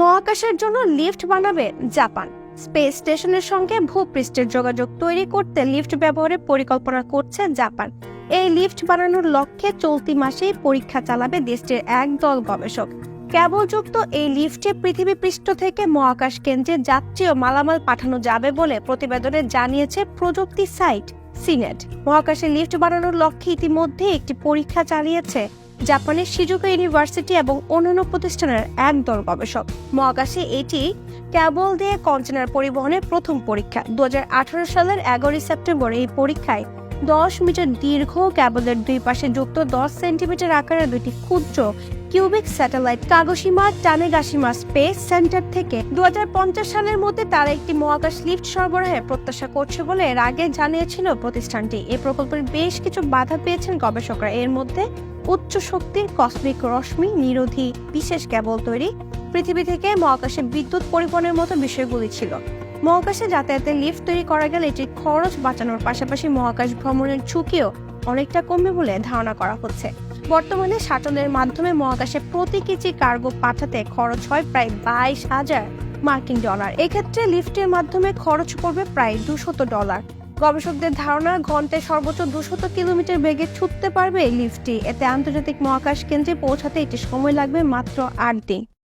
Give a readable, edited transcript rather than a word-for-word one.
মহাকাশের জন্য লিফট বানাবে জাপান। স্পেস স্টেশনের সঙ্গে ভূপৃষ্ঠের যোগাযোগ তৈরি করতে লিফট ব্যবহারের পরিকল্পনা করছে জাপান। এই লিফট বানানোর লক্ষ্যে চলতি মাসেই পরীক্ষা চালাবে দেশটির একদল গবেষক। কেবলযুক্ত এই লিফটে পৃথিবী পৃষ্ঠ থেকে মহাকাশ কেন্দ্রে যাত্রী ও মালামাল পাঠানো যাবে বলে প্রতিবেদনে জানিয়েছে প্রযুক্তি সাইট সিনেট। মহাকাশে লিফট বানানোর লক্ষ্যে ইতিমধ্যে একটি পরীক্ষা চালিয়েছে জাপানের শিজুকা ইউনিভার্সিটি এবং অন্যান্য প্রতিষ্ঠানের একদল গবেষক। মহাকাশে এটি কেবল দিয়ে কন্টেনার পরিবহনের প্রথম পরীক্ষা। 2018 সালের 11 সেপ্টেম্বর এই পরীক্ষায় 10 মিটার দীর্ঘ কেবলের দুই পাশে যুক্ত 10 সেন্টিমিটার আকারের দুটি ক্ষুদ্র cubic satellite Kagoshima Tanegashima space centre থেকে 2050 সালের মধ্যে তারা একটি মহাকাশ লিফট সরবরাহের প্রত্যাশা করছে বলে এর আগে জানিয়েছিল প্রতিষ্ঠানটি। এই প্রকল্পের বেশ কিছু বাধা পেয়েছেন গবেষকরা। এর মধ্যে উচ্চ শক্তির কসমিক রশ্মি নিরোধী বিশেষ কেবল তৈরি, পৃথিবী থেকে মহাকাশে বিদ্যুৎ পরিবহনের মতো বিষয়গুলি ছিল। মহাকাশে যাতায়াতের লিফট তৈরি করা গেলে এটির খরচ বাঁচানোর পাশাপাশি মহাকাশ ভ্রমণের ঝুঁকিও অনেকটা কমবে বলে ধারণা করা হচ্ছে। বর্তমানে শাটলের মাধ্যমে মহাকাশে প্রতি কেজি কার্গো পাঠাতে খরচ হয় প্রায় 22,000 মার্কিন ডলার। এক্ষেত্রে লিফটের মাধ্যমে খরচ পড়বে প্রায় $200। গবেষকদের ধারণা, ঘন্টায় সর্বোচ্চ 200 কিলোমিটার বেগে ছুটতে পারবে এই লিফটটি। এতে আন্তর্জাতিক মহাকাশ কেন্দ্রে পৌঁছাতে এটি সময় লাগবে মাত্র 8 দিন।